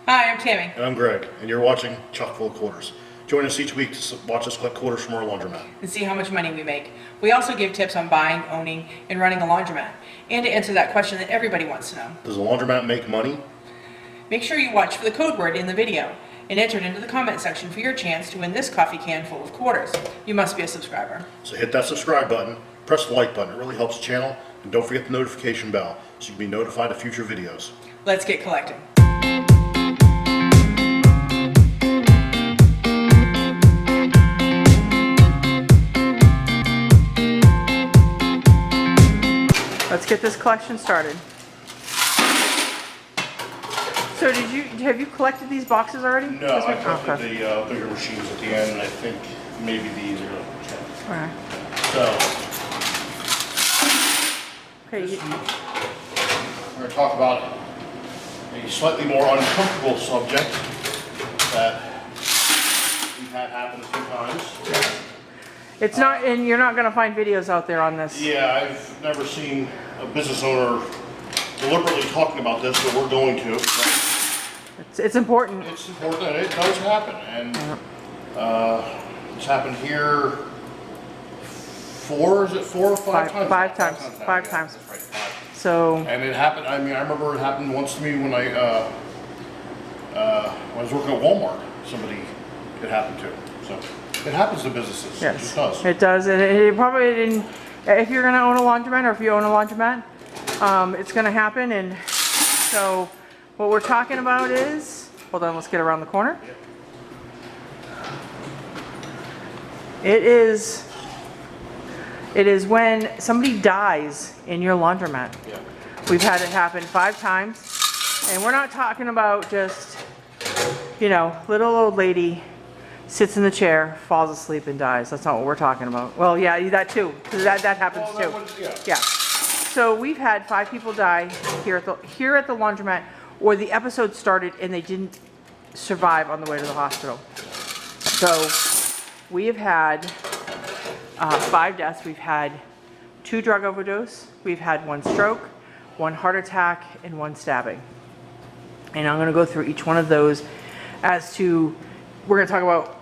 Hi, I'm Tammy. And I'm Greg, and you're watching Chock Full of Quarters. Join us each week to watch us collect quarters from our laundromat. And see how much money we make. We also give tips on buying, owning, and running a laundromat. And to answer that question that everybody wants to know. Does a laundromat make money? Make sure you watch for the code word in the video and enter it into the comment section for your chance to win this coffee can full of quarters. You must be a subscriber. So hit that subscribe button, press the like button, it really helps the channel, and don't forget the notification bell so you can be notified of future videos. Let's get collecting. Let's get this collection started. So have you collected these boxes already? No, I collected the bigger machines at the end, and I think maybe these are Alright. So, Okay. this week, we're going to talk about a slightly more uncomfortable subject that we've had happen a few times. It's not, and you're not going to find videos out there on this. Yeah, I've never seen a business owner deliberately talking about this, but we're going to. It's important. It's important, and it does happen. And it's happened here four or five times? Five times. Five times. That's right, five. So. And it happened, I mean, I remember it happened once to me when I was working at Walmart. Somebody it happened to. So it happens to businesses. Yes, it just does. It does. And it probably didn't. If you're going to own a laundromat, or if you own a laundromat, it's going to happen. And so, what we're talking about is, hold on, let's get around the corner. It is when somebody dies in your laundromat. Yeah. We've had it happen 5 times, and we're not talking about just, little old lady sits in the chair, falls asleep, and dies. That's not what we're talking about. Well, yeah, that too, because that happens too. Yeah. So we've had 5 people die here at the laundromat, or the episode started and they didn't survive on the way to the hospital. So we have had 5 deaths. We've had 2 drug overdose. We've had 1 stroke, 1 heart attack, and 1 stabbing. And I'm going to go through each one of those as to, we're going to talk about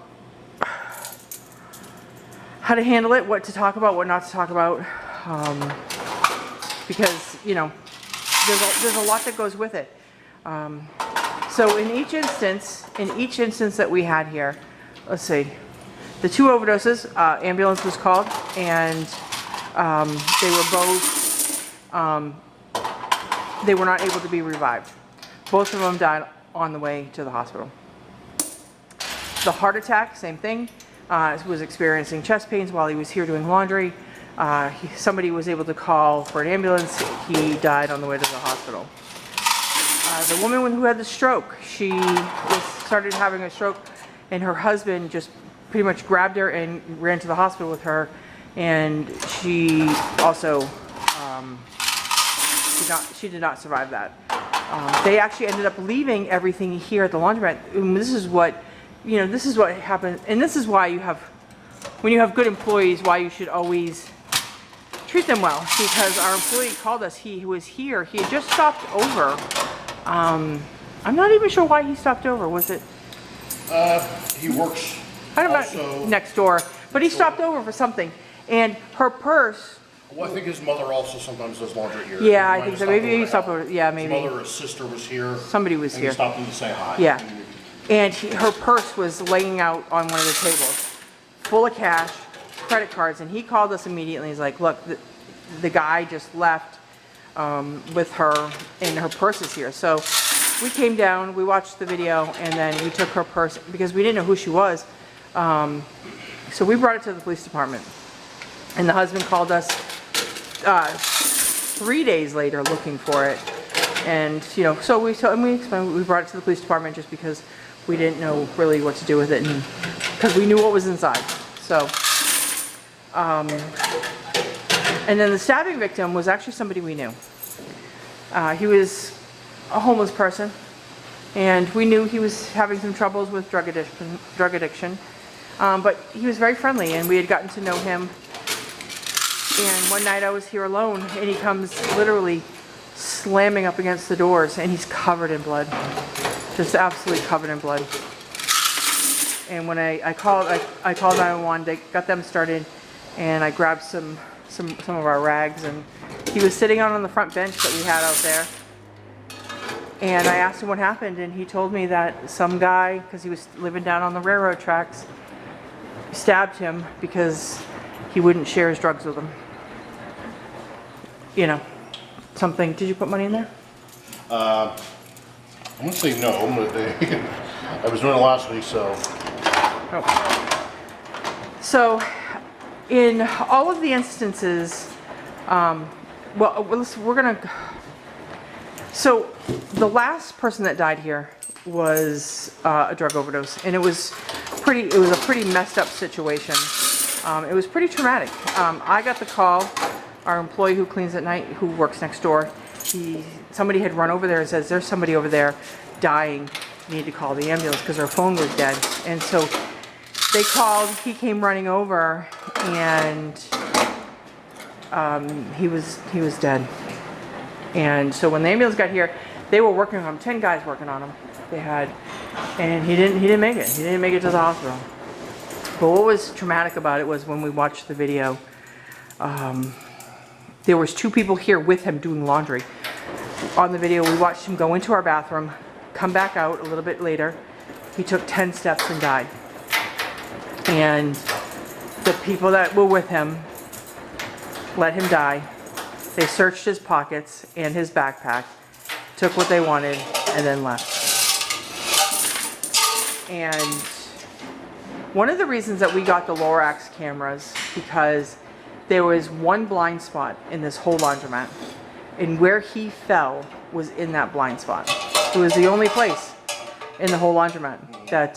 how to handle it, what to talk about, what not to talk about, because there's a lot that goes with it. So in each instance that we had here, let's see, the 2 overdoses, ambulance was called, and they were both they were not able to be revived. Both of them died on the way to the hospital. The heart attack, same thing. Was experiencing chest pains while he was here doing laundry. Somebody was able to call for an ambulance. He died on the way to the hospital. The woman who had the stroke, she started having a stroke, and her husband just pretty much grabbed her and ran to the hospital with her, and she also she did not survive that. They actually ended up leaving everything here at the laundromat. And this is what happens, and this is why when you have good employees, why you should always treat them well. Because our employee called us, he was here, he had just stopped over. I'm not even sure why he stopped over. Was it? He works I don't know, next door, but he stopped over for something, and her purse. Well, I think his mother also sometimes does laundry here. Yeah, I think so. Maybe he stopped over. Yeah, maybe. His mother or his sister was here. Somebody was and here. He stopped in to say hi. Yeah, and her purse was laying out on one of the tables, full of cash, credit cards, and he called us immediately. He's like, "Look, the guy just left with her, and her purse is here." So we came down, we watched the video, and then we took her purse because we didn't know who she was. So we brought it to the police department, and the husband called us 3 days later looking for it, and so we explained, we brought it to the police department just because we didn't know really what to do with it, and because we knew what was inside. So and then the stabbing victim was actually somebody we knew. He was a homeless person, and we knew he was having some troubles with drug addiction. But he was very friendly, and we had gotten to know him. And one night I was here alone, and he comes literally slamming up against the doors, and he's covered in blood. just absolutely covered in blood. And when I called 911, they got them started, and I grabbed some of our rags, and he was sitting out on the front bench that we had out there. And I asked him what happened, and he told me that some guy, because he was living down on the railroad tracks, stabbed him because he wouldn't share his drugs with him. You know, something. Did you put money in there? I'm gonna say no, but I was doing it last week, so. Oh. So, in all of the instances, we're gonna. So, the last person that died here was a drug overdose, and it was a pretty messed up situation. It was pretty traumatic. I got the call. Our employee who cleans at night, who works next door, somebody had run over there and says, "There's somebody over there dying. You need to call the ambulance," because our phone was dead. And so they called. He came running over, and he was dead. And so when the ambulance got here, they were working on him. 10 guys working on him. And he didn't make it. He didn't make it to the hospital. But what was traumatic about it was when we watched the video. There was 2 people here with him doing laundry. On the video, we watched him go into our bathroom, come back out a little bit later. He took 10 steps and died. And the people that were with him let him die. They searched his pockets and his backpack, took what they wanted, and then left. And one of the reasons that we got the Lorax cameras, because there was one blind spot in this whole laundromat, and where he fell was in that blind spot. It was the only place in the whole laundromat that,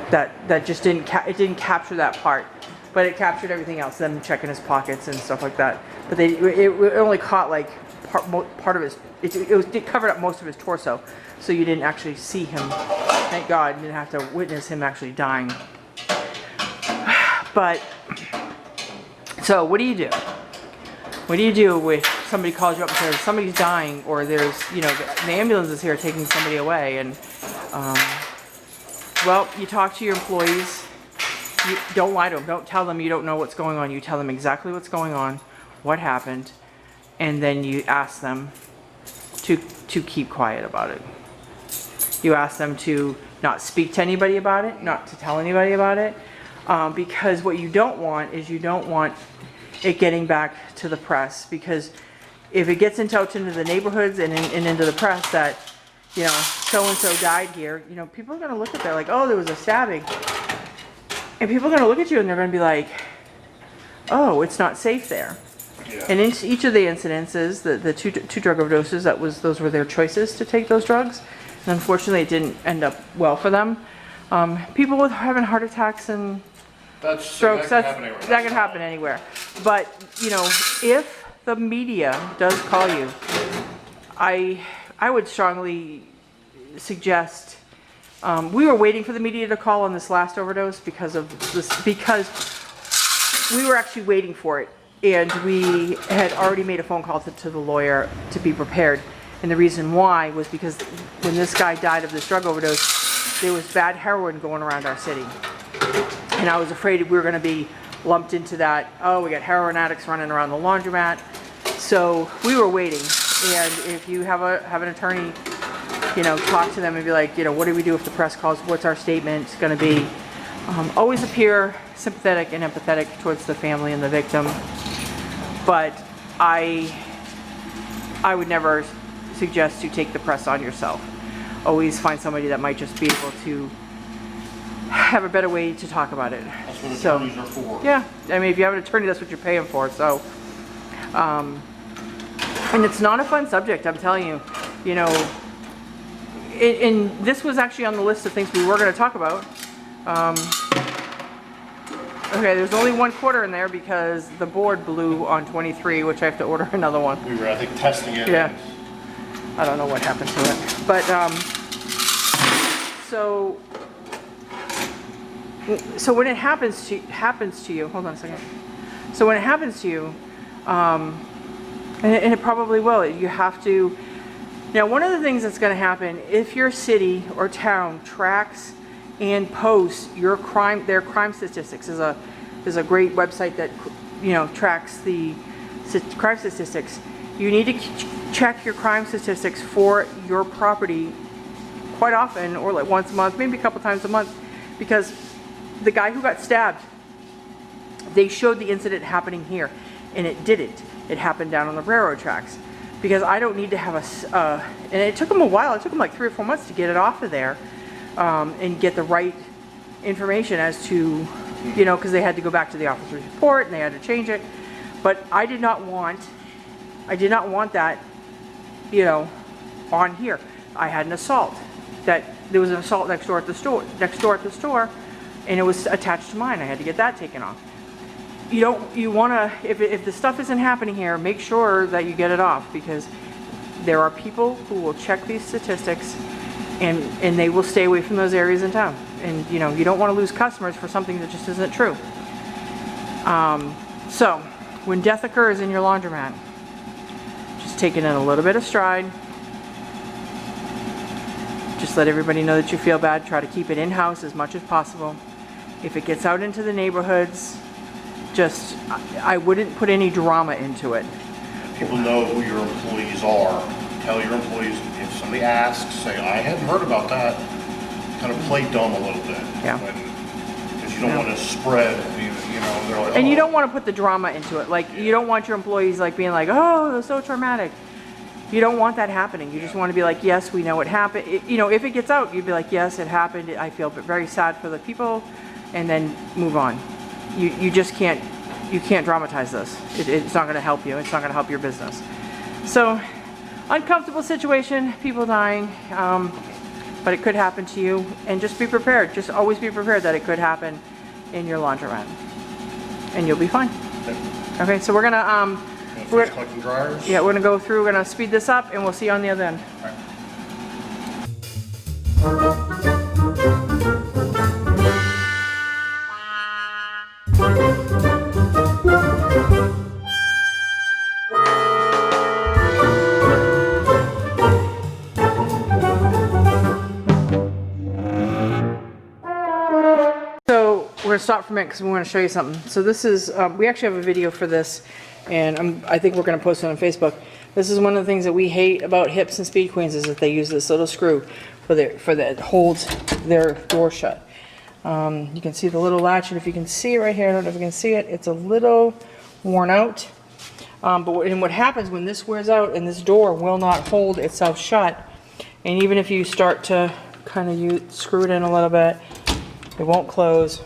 that just didn't capture that part, but it captured everything else. Them checking his pockets and stuff like that. But it only caught like part of his. It covered up most of his torso, so you didn't actually see him. Thank God, you didn't have to witness him actually dying. But, so what do you do? What do you do with somebody calls you up and says somebody's dying, or there's, the ambulance is here taking somebody away, and, well, you talk to your employees. You don't lie to them. Don't tell them you don't know what's going on. You tell them exactly what's going on, what happened, and then you ask them to keep quiet about it. You ask them to not speak to anybody about it, not to tell anybody about it. Because what you don't want is it getting back to the press, because if it gets out into the neighborhoods and into the press that, so-and-so died here, people are going to look at that like, oh, there was a stabbing. And people are going to look at you and they're going to be like, oh, it's not safe there. Yeah. And in each of the incidences, the two drug overdoses, those were their choices to take those drugs. And unfortunately, it didn't end up well for them. People with having heart attacks and strokes, that can happen anywhere. But, if the media does call you, I would strongly suggest, we were waiting for the media to call on this last overdose because we were actually waiting for it. And we had already made a phone call to the lawyer to be prepared. And the reason why was because when this guy died of this drug overdose, there was bad heroin going around our city. And I was afraid we were going to be lumped into that, oh, we got heroin addicts running around the laundromat. So we were waiting. And if you have an attorney, talk to them and be like, what do we do if the press calls? What's our statement going to be? Always appear sympathetic and empathetic towards the family and the victim. But I would never suggest to take the press on yourself. Always find somebody that might just be able to have a better way to talk about it. That's what attorneys are for. Yeah, I mean, if you have an attorney, that's what you're paying for. So, and it's not a fun subject, I'm telling you. And this was actually on the list of things we were going to talk about. Okay, there's only 1 quarter in there because the board blew on 23, which I have to order another one. We were, I think, testing it. Yeah. I don't know what happened to it. But, so when it happens to you, hold on a second. So when it happens to you, and it probably will, you have to Now, one of the things that's going to happen if your city or town tracks and posts their crime statistics, is a great website that tracks the crime statistics. You need to check your crime statistics for your property quite often, or like once a month, maybe a couple times a month, because the guy who got stabbed, they showed the incident happening here, and it didn't. It happened down on the railroad tracks. Because I don't need to have and it took them a while. It took them like 3 or 4 months to get it off of there and get the right information as to, because they had to go back to the officer's report and they had to change it. But I did not want that, on here. I had an assault. There was an assault next door at the store, and it was attached to mine. I had to get that taken off. You want to, if the stuff isn't happening here, make sure that you get it off, because there are people who will check these statistics and they will stay away from those areas in town. And you don't want to lose customers for something that just isn't true. So when death occurs in your laundromat, just take it in a little bit of stride. Just let everybody know that you feel bad. Try to keep it in-house as much as possible. If it gets out into the neighborhoods, I wouldn't put any drama into it. People know who your employees are. Tell your employees, if somebody asks, say, I hadn't heard about that. Kind of play dumb a little bit. Yeah. Because you don't want to spread, they're like, and you don't want to put the drama into it. Like, you don't want your employees like being like, oh, it was so traumatic. You don't want that happening. You just want to be like, yes, we know what happened. If it gets out, you'd be like, yes, it happened. I feel very sad for the people, and then move on. You just can't dramatize this. It's not going to help you. It's not going to help your business. So, uncomfortable situation, people dying, but it could happen to you, and just be prepared. Just always be prepared that it could happen in your laundromat, and you'll be fine. Okay, so we're gonna collecting dryers. Yeah, we're gonna go through. We're gonna speed this up, and we'll see you on the other end. All right. We're gonna stop for a minute because we want to show you something. So this is, we actually have a video for this, and I think we're gonna post it on Facebook. This is one of the things that we hate about Hips and Speed Queens, is that they use this little screw that holds their door shut. You can see the little latch, and if you can see it right here, I don't know if you can see it, it's a little worn out. But what happens when this wears out, and this door will not hold itself shut, and even if you start to kind of screw it in a little bit, it won't close.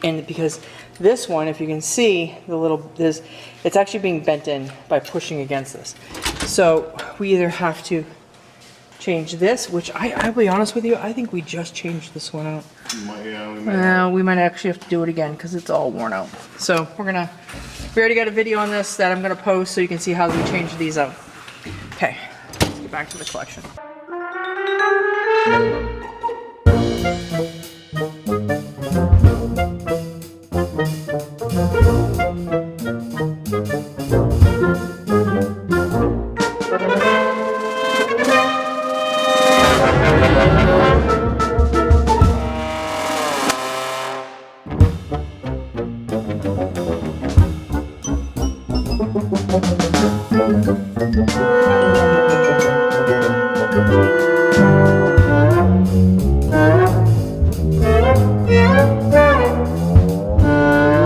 And because this one, if you can see it's actually being bent in by pushing against this. So we either have to change this, which I'll be honest with you, I think we just changed this one out. We might actually have to do it again because it's all worn out. So we already got a video on this that I'm gonna post so you can see how we change these out. Okay, let's get back to the collection.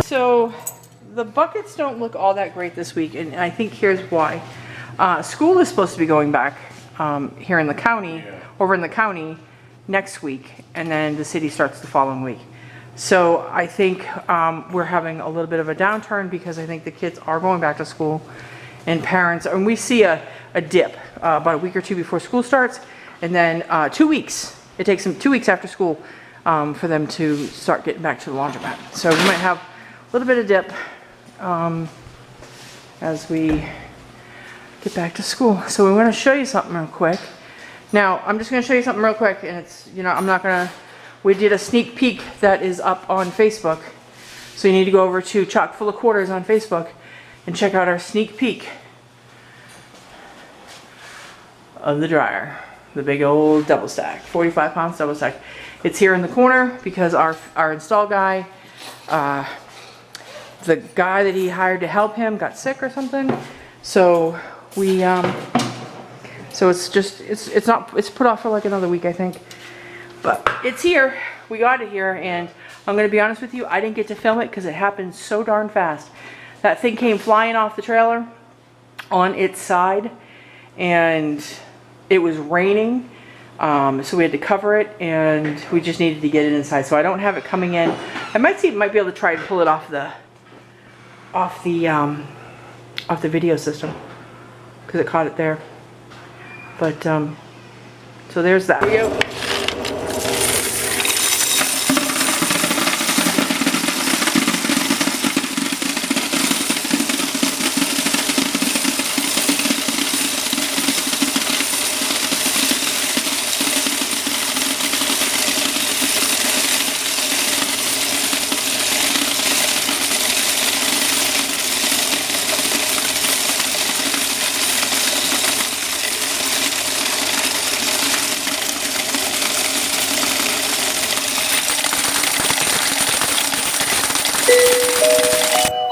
So the buckets don't look all that great this week, and I think here's why. School is supposed to be going back here in the county, over in the county next week, and then the city starts the following week. So I think we're having a little bit of a downturn because I think the kids are going back to school, and parents, and we see a dip about a week or two before school starts, and then 2 weeks. It takes them 2 weeks after school for them to start getting back to the laundromat. So we might have a little bit of dip as we get back to school. So we want to show you something real quick. Now, I'm just going to show you something real quick, and it's, I'm not going to, we did a sneak peek that is up on Facebook. So you need to go over to Chock Full of Quarters on Facebook and check out our sneak peek. of the dryer. The big old double stack, 45 pounds double stack. It's here in the corner because our install guy, the guy that he hired to help him got sick or something. So we, so it's put off for like another week, I think. But it's here. We got it here, and I'm gonna be honest with you, I didn't get to film it because it happened so darn fast. That thing came flying off the trailer on its side, and it was raining, so we had to cover it, and we just needed to get it inside. So I don't have it coming in. I might be able to try to pull it off the video system because it caught it there. But so there's that. Here we go.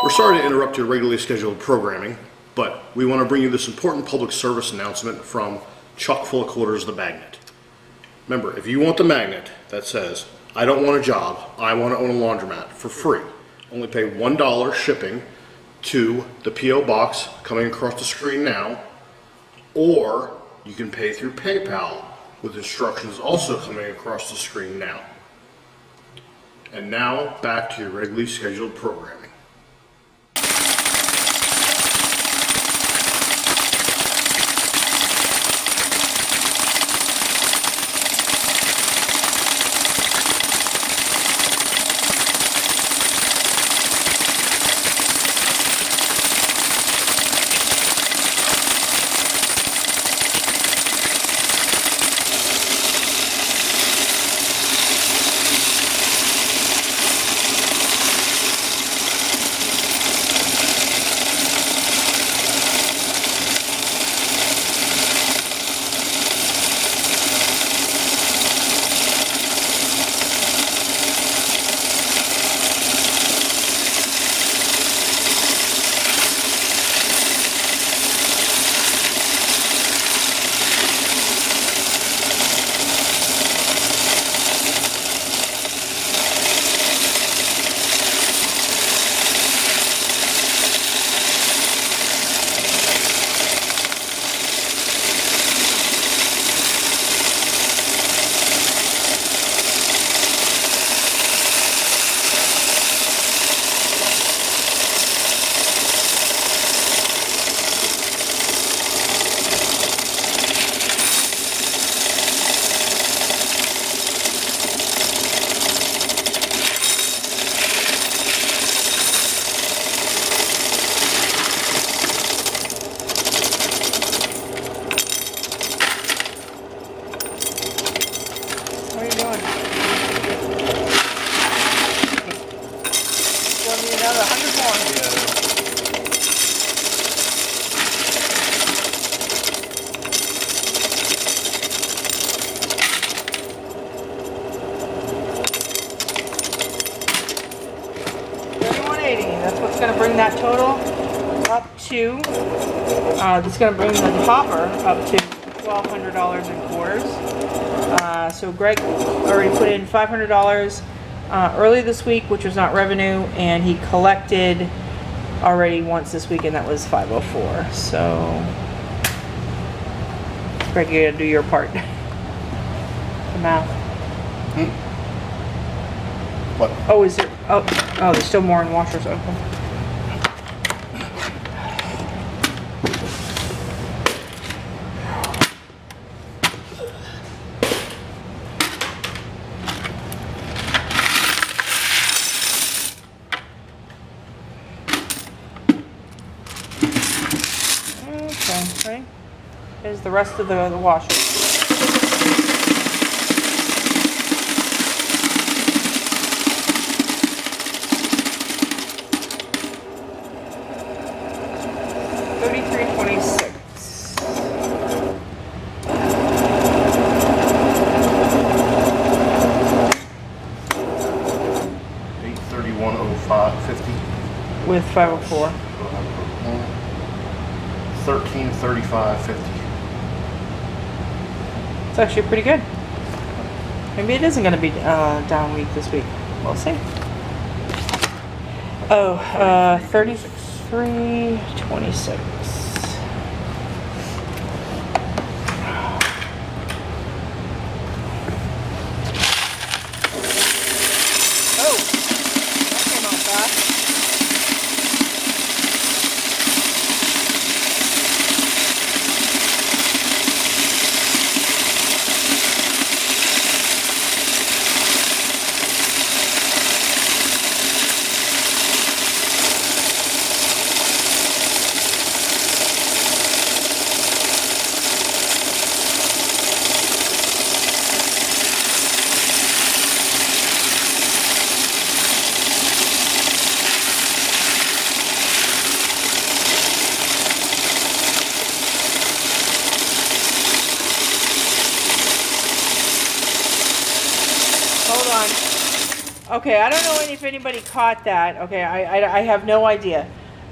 We're sorry to interrupt your regularly scheduled programming, but we want to bring you this important public service announcement from Chock Full of Quarters, the magnet. Remember, if you want the magnet that says, I don't want a job, I want to own a laundromat for free, only pay $1 shipping to the P.O. box coming across the screen now, or you can pay through PayPal with instructions also coming across the screen now. And now, back to your regularly scheduled programming. That's what's going to bring that total up to, it's going to bring the topper up to $1,200 in quarters. So Greg already put in $500 early this week, which was not revenue, and he collected already once this week, and that was $504. So Greg, you gotta do your part. The math. What? Oh, is there? Oh, there's still more in washers open. Okay, ready? Here's the rest of the washer. $33.26. with 504. 1335.50. It's actually pretty good. Maybe it isn't going to be down week this week. We'll see. Oh, 33.26. Oh, that came out fast. Hold on. Okay, I don't know if anybody caught that. Okay, I have no idea.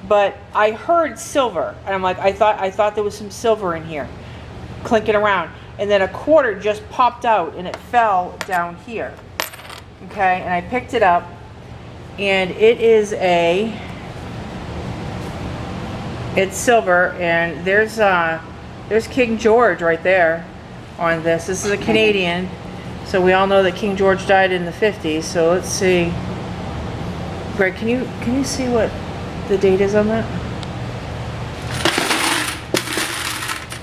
But I heard silver, and I'm like, I thought there was some silver in here, clinking around. And then a quarter just popped out, and it fell down here. Okay, and I picked it up, and it's silver, and there's King George right there on this. This is a Canadian. So we all know that King George died in the 50s. So let's see. Greg, can you see what the date is on that?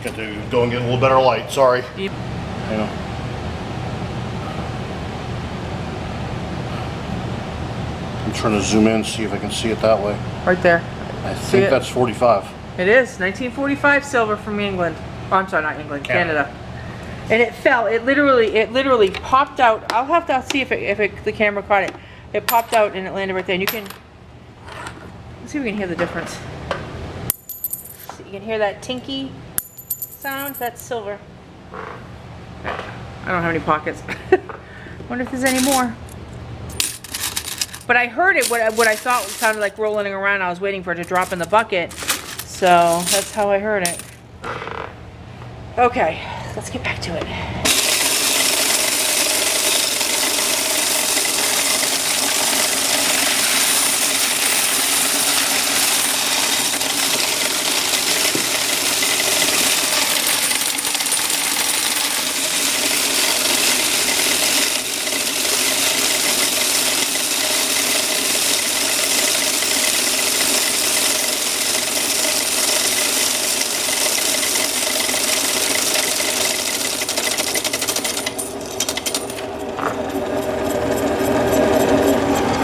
Got to go and get a little better light. Sorry. Hang on. I'm trying to zoom in, see if I can see it that way. Right there. I think that's 45. It is 1945 silver from England. Oh, I'm sorry, not England, Canada. And it fell. It literally popped out. I'll have to see if the camera caught it. It popped out and it landed right there. And you can let's see if we can hear the difference. So you can hear that tinky sound. That's silver. I don't have any pockets. Wonder if there's any more. But I heard it. What I thought sounded like rolling around. I was waiting for it to drop in the bucket. So that's how I heard it. Okay. Let's get back to it.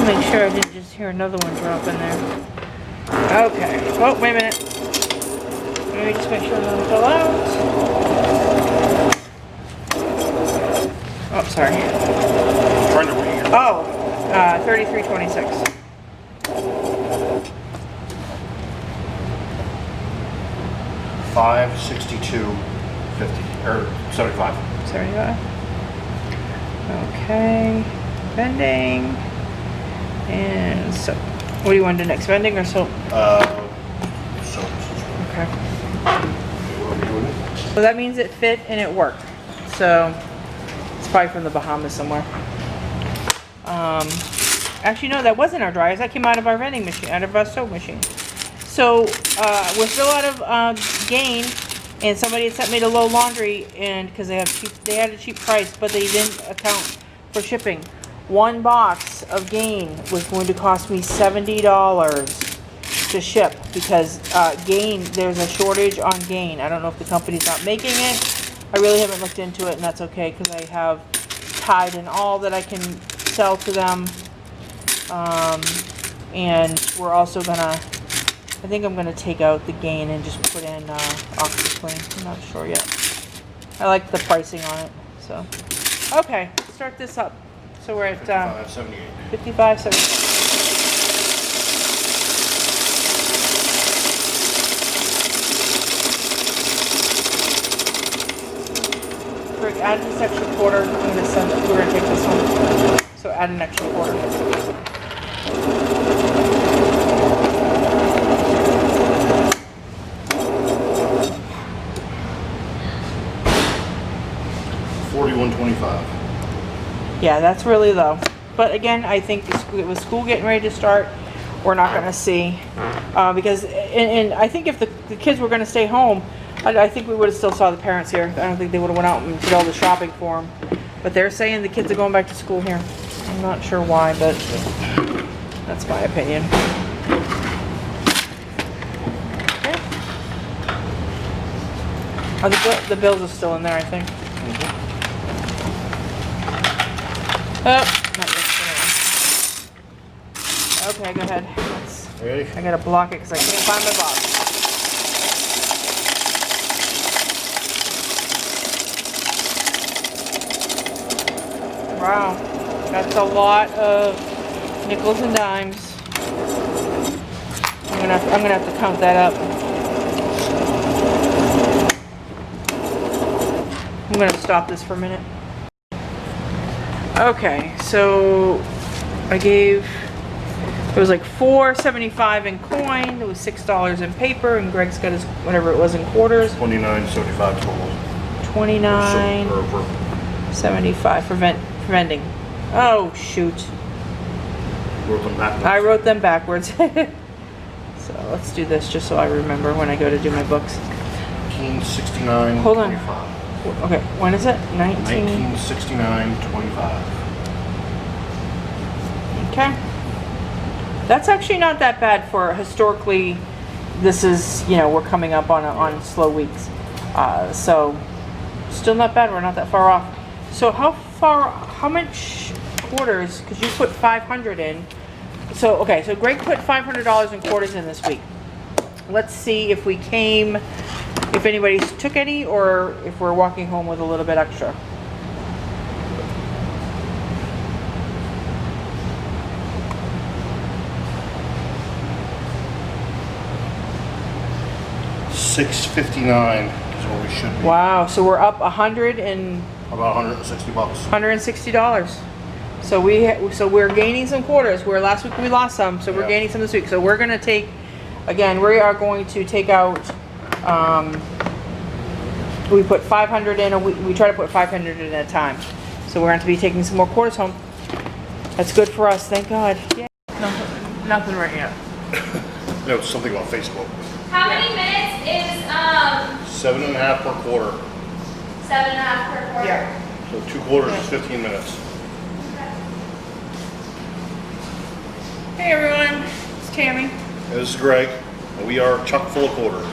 Make sure I didn't just hear another one drop in there. Okay. Oh, wait a minute. Let me just make sure that fell out. Oh, sorry. Trying to read. Oh, 33.26. $562.50 or 75. 75. Okay. Vending. And soap. What do you want to do next? Vending or soap? So. Okay. So that means it fit and it worked. So it's probably from the Bahamas somewhere. Actually, no, that wasn't our dryers. That came out of our vending machine, out of our soap machine. So we're still out of Gain, and somebody had sent me to Low Laundry, and because they had a cheap price, but they didn't account for shipping. One box of Gain was going to cost me $70 to ship because Gain, there's a shortage on Gain. I don't know if the company's not making it. I really haven't looked into it, and that's okay because I have Tide and All that I can sell to them. And we're also gonna, I think I'm gonna take out the Gain and just put in OxyClean. I'm not sure yet. I like the pricing on it, so. Okay, let's start this up. So we're at 55.78. 55.78. Rick, add this extra quarter. I'm going to send it. We're going to take this one. So add an extra quarter. $41.25. Yeah, that's really low. But again, I think with school getting ready to start, we're not gonna see, because, and I think if the kids were gonna stay home, I think we would've still saw the parents here. I don't think they would've went out and did all the shopping for them. But they're saying the kids are going back to school here. I'm not sure why, but that's my opinion. Okay. Oh, the bills are still in there, I think. Oh, not this one. Okay, go ahead. Ready? I gotta block it because I can't find my box. Wow, that's a lot of nickels and dimes. I'm gonna have to count that up. I'm gonna stop this for a minute. Okay, so I gave, it was like $4.75 in coin, it was $6 in paper, and Greg's got his, whatever it was in quarters. $29.75 total. $29.75 for vending. Oh, shoot. Wrote them backwards. I wrote them backwards. So let's do this just so I remember when I go to do my books. $19.69.25. Hold on. Okay, when is it? $19.69.25. Okay. That's actually not that bad for historically. This is, you know, we're coming up on slow weeks. So still not bad. We're not that far off. So how much quarters, because you put 500 in. So, okay, so Greg put $500 in quarters in this week. Let's see if we came, if anybody took any, or if we're walking home with a little bit extra. $6.59 is what we should be. Wow, so we're up 100 and About $160. $160. So we're gaining some quarters. Where last week we lost some, so we're Yeah. gaining some this week. So we're gonna take, again, we are going to take out. We put 500 in. We try to put 500 in at a time. So we're going to be taking some more quarters home. That's good for us. Thank God. Yeah. Nothing right now. No, it's something about Facebook. How many minutes is 7.5 per quarter. 7.5 per quarter? Yeah. So 2 quarters is 15 minutes. Hey everyone, it's Tammy. This is Greg, and we are chock full of quarters.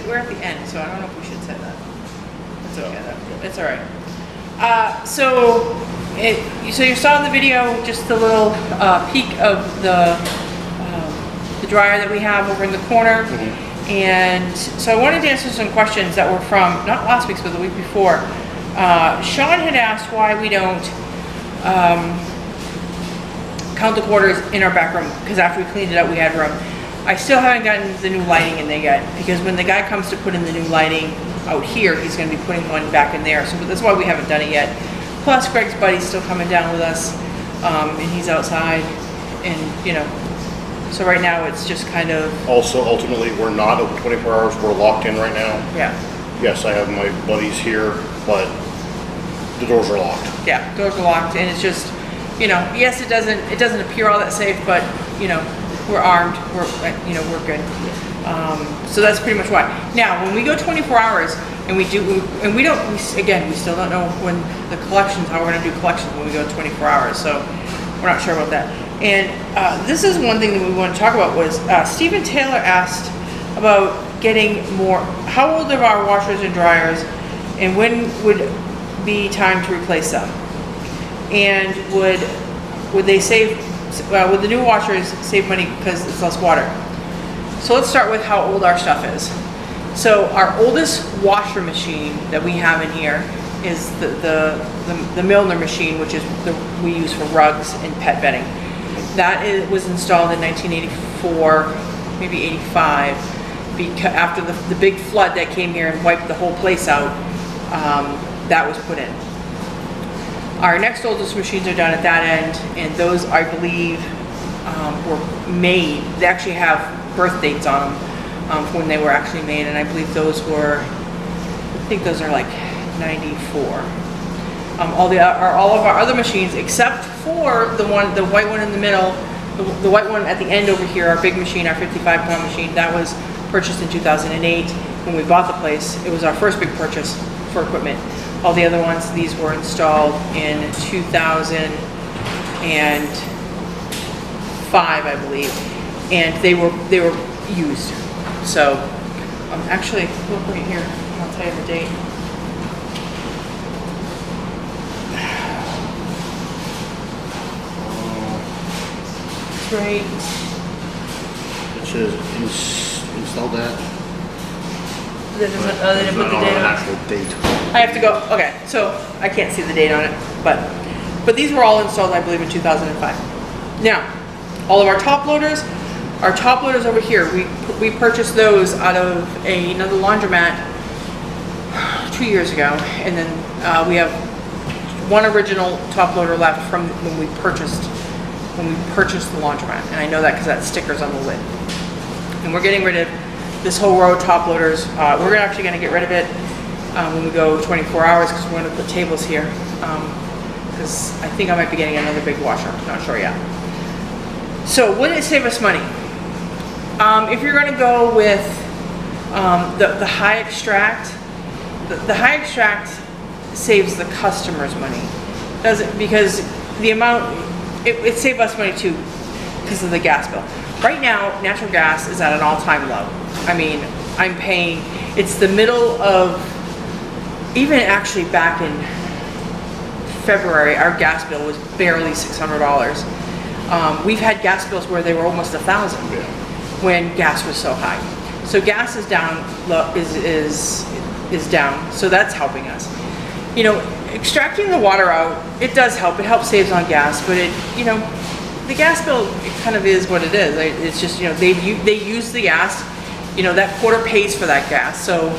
We're at the end, so I don't know if we should say that. It's okay though. It's all right. So you saw in the video just a little peek of the dryer that we have over in the corner. Mm-hmm. And so I wanted to answer some questions that were from, not last week's, but the week before. Sean had asked why we don't count the quarters in our back room, because after we cleaned it up we had room. I still haven't gotten the new lighting in there yet, because when the guy comes to put in the new lighting out here, he's going to be putting one back in there, so that's why we haven't done it yet. Plus Greg's buddy's still coming down with us, and he's outside, and you know, so right now it's just kind of... Also, ultimately, we're not open 24 hours, we're locked in right now. Yeah. Yes, I have my buddies here, but the doors are locked. Yeah, doors are locked, and it's just, you know, yes, it doesn't appear all that safe, but you know, we're armed, we're good. So that's pretty much why. Now, when we go 24 hours, and we still don't know when the collections, how we're gonna do collections when we go 24 hours, so we're not sure about that. And this is one thing that we want to talk about was, Stephen Taylor asked about getting more, how old are our washers and dryers, and when would be time to replace them? And would they save, would the new washers save money because it's less water? So let's start with how old our stuff is. So our oldest washer machine that we have in here is the Milner machine, which is we use for rugs and pet bedding. That was installed in 1984, maybe 85, because after the big flood that came here and wiped the whole place out, that was put in. Our next oldest machines are done at that end, and those, I believe, were made. They actually have birth dates on them for when they were actually made, and I believe those were I think those are like 94. All of our other machines, except for the white one in the middle, the white one at the end over here, our big machine, our 55-pound machine, that was purchased in 2008 when we bought the place. It was our first big purchase for equipment. All the other ones, these were installed in 2005, I believe, and they were used. So, actually, look right here. I'll tell you the date. It's right. It says install that. They didn't put the date on it. Actual date. I have to go, okay, so I can't see the date on it, but these were all installed, I believe, in 2005. Now, all of our top loaders over here, we purchased those out of another laundromat 2 years ago, and then we have one original top loader left from when we purchased the laundromat, and I know that because that sticker's on the lid. And we're getting rid of this whole row of top loaders. We're actually going to get rid of it when we go 24 hours because we're going to put tables here. Because I think I might be getting another big washer. Not sure yet. So would it save us money? If you're going to go with the high extract, the high extract saves the customers money. Does it? Because the amount, it saved us money too because of the gas bill. Right now, natural gas is at an all-time low. I mean, I'm paying, it's the middle of, even actually back in February, our gas bill was barely $600. We've had gas bills where they were almost $1,000 when gas was so high. So gas is down, is down, so that's helping us. You know, extracting the water out, it does help. It helps saves on gas, but it, you know, the gas bill, it kind of is what it is. It's just, you know, they use the gas, you know, that quarter pays for that gas. So,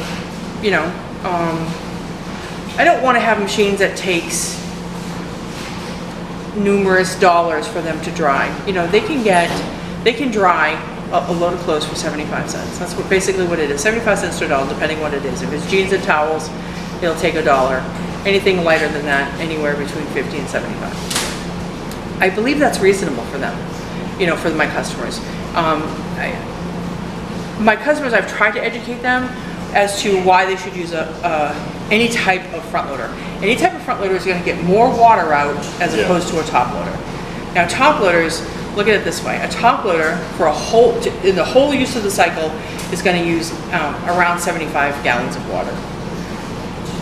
you know, I don't want to have machines that takes numerous dollars for them to dry. You know, they can dry a load of clothes for 75 cents. That's basically what it is. 75 cents to $1, depending what it is. If it's jeans and towels, it'll take $1. Anything lighter than that, anywhere between 50 and 75. I believe that's reasonable for them, you know, for my customers. My customers, I've tried to educate them as to why they should use any type of front loader. Any type of front loader is going to get more water out as opposed to a top loader. Now, top loaders, look at it this way: a top loader for in the whole use of the cycle is going to use around 75 gallons of water.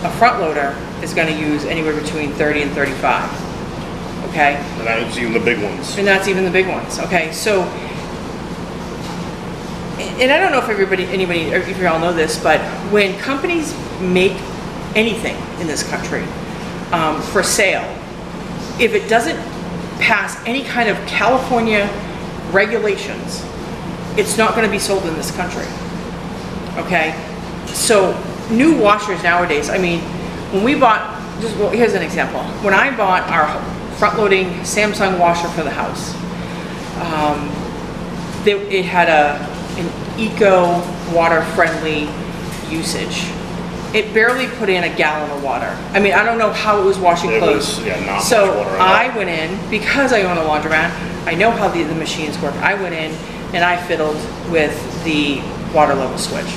A front loader is going to use anywhere between 30 and 35. Okay? And that's even the big ones. And that's even the big ones. Okay, so, and I don't know if anybody, or if you all know this, but when companies make anything in this country for sale, if it doesn't pass any kind of California regulations, it's not going to be sold in this country. Okay, so new washers nowadays, I mean, when we bought, well, here's an example. When I bought our front-loading Samsung washer for the house, it had an eco water-friendly usage. It barely put in a gallon of water. I mean, I don't know how it was washing clothes. Not much so water at all. I went in, because I own a laundromat, I know how the machines work. I went in and I fiddled with the water level switch.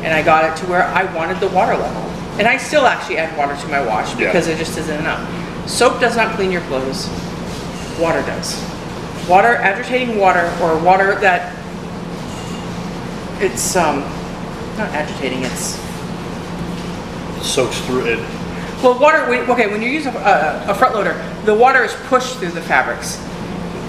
And I got it to where I wanted the water level. And I still actually add water to my wash because it just isn't enough. Soap does not clean your clothes. Water does. Water, agitating water, or water that it's not agitating, it's Soaks through it. well, water. Okay, when you use a front loader, the water is pushed through the fabrics.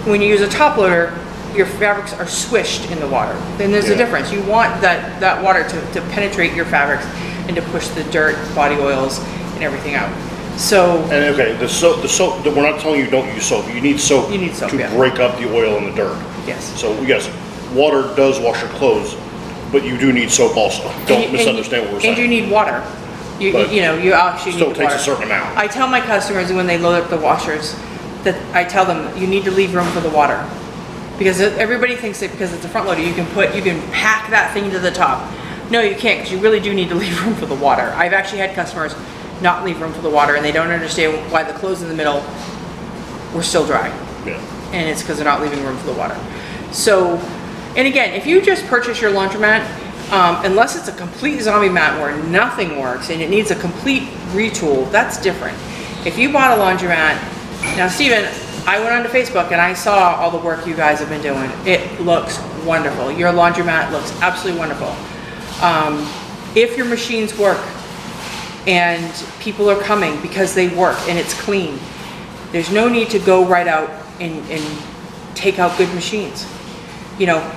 When you use a top loader, your fabrics are swished in the water. Then there's a difference. You want that water to penetrate your fabrics and to push the dirt, body oils, and everything out. So. And okay, the soap, we're not telling you don't use soap. You need soap, to break up the oil and the dirt. Yes. So yes, water does wash your clothes, but you do need soap also. Don't misunderstand what we're saying. And you need water. You know, you actually still need takes water. a certain amount. I tell my customers when they load up the washers that I tell them you need to leave room for the water. Because everybody thinks that because it's a front loader, you can pack that thing to the top. No, you can't, because you really do need to leave room for the water. I've actually had customers not leave room for the water, and they don't understand why the clothes in the middle were still dry. Yeah. And it's because they're not leaving room for the water. So, and again, if you just purchase your laundromat, unless it's a complete zombie mat where nothing works and it needs a complete retool, that's different. If you bought a laundromat, now Steven, I went onto Facebook and I saw all the work you guys have been doing. It looks wonderful. Your laundromat looks absolutely wonderful. If your machines work and people are coming because they work and it's clean, there's no need to go right out and take out good machines. You know,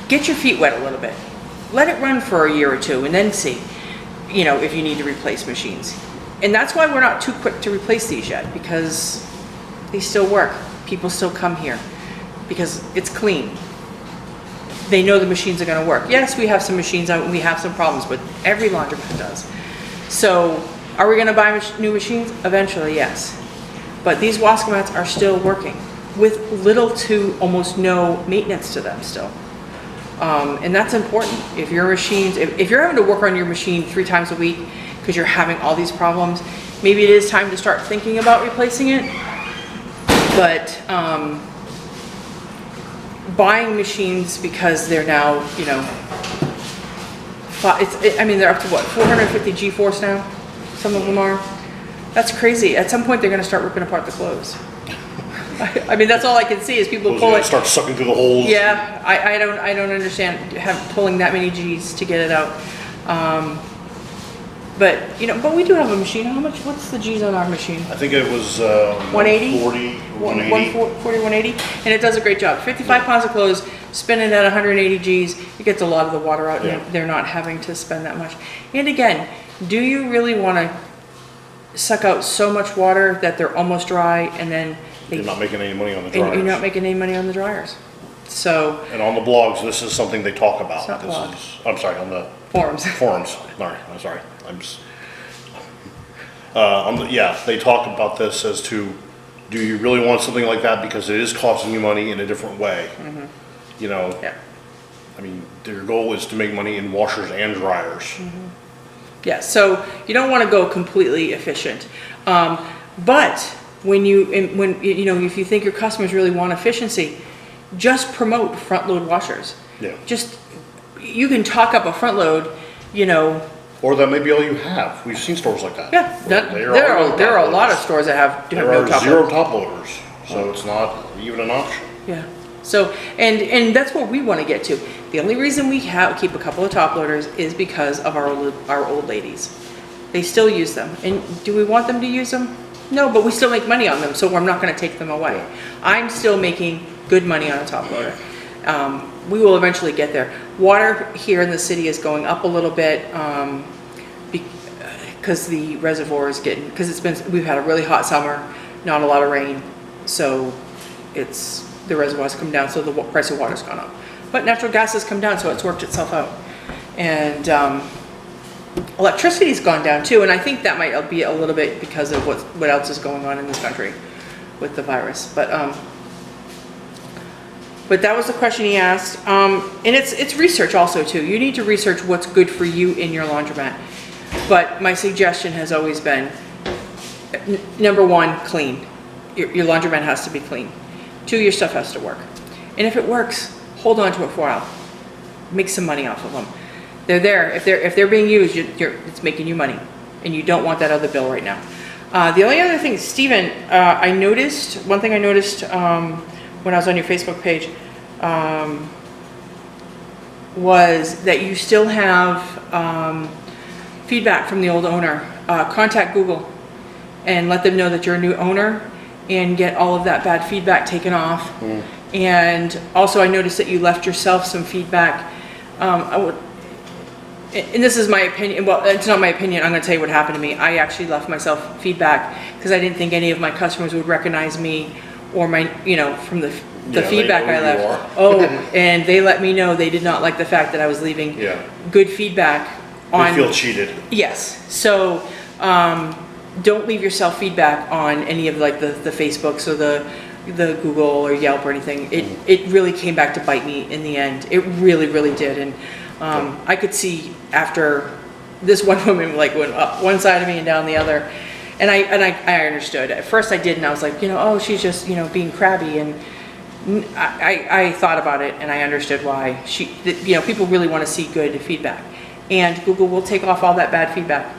get your feet wet a little bit. Let it run for a year or two and then see, you know, if you need to replace machines. And that's why we're not too quick to replace these yet, because they still work. People still come here because it's clean. They know the machines are gonna work. Yes, we have some machines out and we have some problems, but every laundromat does. So, are we gonna buy new machines? Eventually, yes. But these Wascomats are still working with little to almost no maintenance to them still. And that's important. If your machines, if you're having to work on your machine 3 times a week because you're having all these problems, maybe it is time to start thinking about replacing it. But buying machines because they're now, you know, I mean, they're up to what, 450 G-force now? Some of them are. That's crazy. At some point, they're going to start ripping apart the clothes. I mean, that's all I can see is people pull it. Start sucking through the holes. Yeah, I don't understand pulling that many G's to get it out. But you know, but we do have a machine. How much? What's the G's on our machine? I think it was 180? 180. 140, 180, and it does a great job. 55 pounds of clothes, spinning at 180 G's. It gets a lot of the water out, and they're not having to spend that much. And again, do you really want to suck out so much water that they're almost dry, and then You're not making any money on the dryers. and you're not making any money on the dryers? So And on the blogs, this is something they talk about. It's not This blogs. is, I'm sorry, on the forums. forums. I'm sorry. I'm just, yeah, they talk about this as to, do you really want something like that because it is costing you money in a different way? You know, Yeah. I mean, their goal is to make money in washers and dryers. Yeah, so you don't want to go completely efficient. But when you know, if you think your customers really want efficiency, just promote front load washers. Yeah. Just, you can talk up a front load, you know. Or that may be all you have. We've seen stores like that. Yeah, there are a lot of stores that have There no are top zero load. top loaders, so it's not even an option. Yeah. So, and that's what we want to get to. The only reason we keep a couple of top loaders is because of our old ladies. They still use them. And do we want them to use them? No, but we still make money on them, so I'm not going to take them away. Yeah. I'm still making good money on a top loader. We will eventually get there. Water here in the city is going up a little bit because the reservoir is getting, we've had a really hot summer, not a lot of rain, so the reservoir's come down, so the price of water's gone up. But natural gas has come down, so it's worked itself out. And electricity's gone down too, and I think that might be a little bit because of what else is going on in this country with the virus. But that was the question he asked. And it's research also too. You need to research what's good for you in your laundromat. But my suggestion has always been, number 1, clean. Your laundromat has to be clean. 2, your stuff has to work. And if it works, hold on to it for a while. Make some money off of them. They're there. If they're being used, it's making you money. And you don't want that other bill right now. The only other thing, Steven, one thing I noticed when I was on your Facebook page, was that you still have feedback from the old owner. Contact Google and let them know that you're a new owner and get all of that bad feedback taken off. And also I noticed that you left yourself some feedback. And this is my opinion, well, it's not my opinion, I'm gonna tell you what happened to me. I actually left myself feedback because I didn't think any of my customers would recognize me or my, you know, from the Yeah, feedback they know I who you left. are. Oh, and they let me know they did not like the fact that I was leaving good feedback on. They feel cheated. Yes, so don't leave yourself feedback on any of like the Facebooks or the Google or Yelp or anything. It really came back to bite me in the end. It really, really did. And I could see after this one woman like went up one side of me and down the other. And I understood. At first I did, and I was like, oh, she's just, being crabby. And I thought about it, and I understood why. People really want to see good feedback. And Google will take off all that bad feedback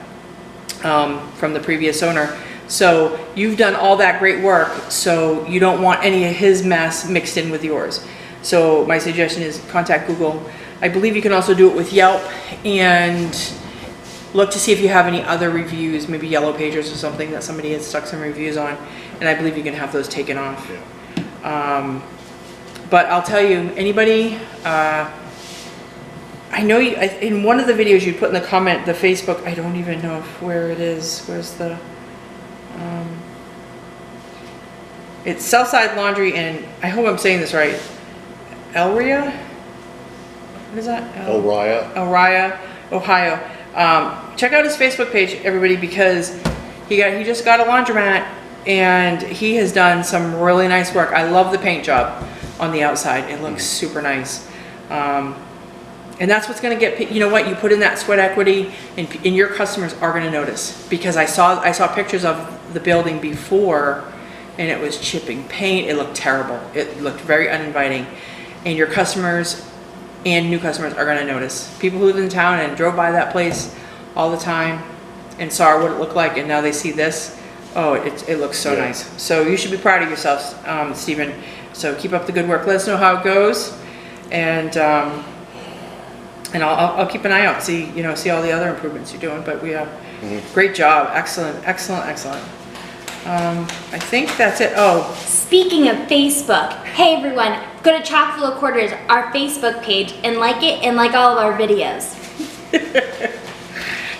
from the previous owner. So you've done all that great work, so you don't want any of his mess mixed in with yours. So my suggestion is contact Google. I believe you can also do it with Yelp, and look to see if you have any other reviews, maybe Yellow Pages or something that somebody has stuck some reviews on, and I believe you can have those taken off. Yeah. But I'll tell you, anybody, I know you, in one of the videos you put in the comment, the Facebook, I don't even know where it is. Where's the, it's Southside Laundry, and I hope I'm saying this right, Elria? What is that? Elria, Ohio. Check out his Facebook page, everybody, because he just got a laundromat, and he has done some really nice work. I love the paint job on the outside. It looks super nice. And that's what's going to get, you know what, you put in that sweat equity, and your customers are going to notice, because I saw pictures of the building before, and it was chipping paint. It looked terrible. It looked very uninviting, and your customers and new customers are going to notice. People who live in town and drove by that place all the time and saw what it looked like, and now they see this. Oh, it looks so nice. So you should be proud of yourself, Stephen. So keep up the good work. Let us know how it goes, and I'll keep an eye out, see all the other improvements you're doing. But we have great job, excellent. I think that's it. Oh, Speaking of Facebook, hey everyone, go to Chock Full of Quarters, our Facebook page, and like it, and like all of our videos.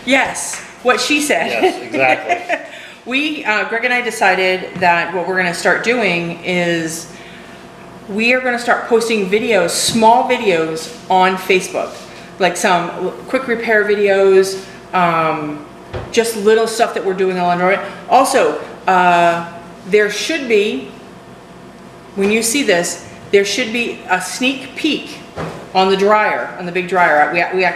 yes, what she said. Yes, exactly. Greg and I decided that what we're going to start doing is we are going to start posting videos, small videos on Facebook, like some quick repair videos, just little stuff that we're doing on Laundromat. Also, there should be, when you see this, there should be a sneak peek on the dryer, on the big dryer.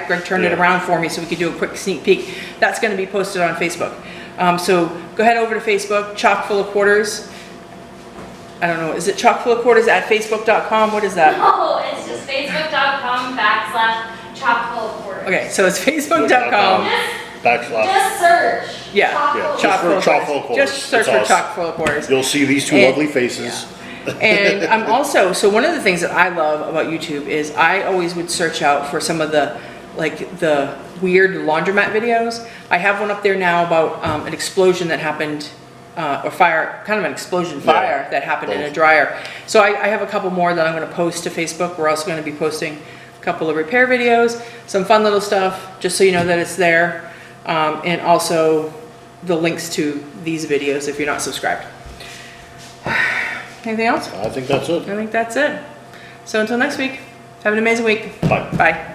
Greg turned it around for me so we could do a quick sneak peek. That's going to be posted on Facebook. So go ahead over to Facebook, Chock Full of Quarters. I don't know, is it Chock Full of Quarters at facebook.com? What is that? No, it's just facebook.com/chockfullofquarters. Okay, so it's facebook.com. Just search. Yeah, Chock Full of Chock Chock Quarters. Full of Quarters. Just search It's for us. Chock Full of Quarters. You'll see these two And- lovely faces. And I'm also, so one of the things that I love about YouTube is I always would search out for some of the weird laundromat videos. I have one up there now about an explosion that happened, or fire, kind of an explosion fire that happened in a dryer. So I have a couple more that I'm going to post to Facebook. We're also going to be posting a couple of repair videos, some fun little stuff, just so you know that it's there, and also the links to these videos if you're not subscribed. Anything else? I think that's it. I think that's it. So until next week, have an amazing week. Bye. Bye.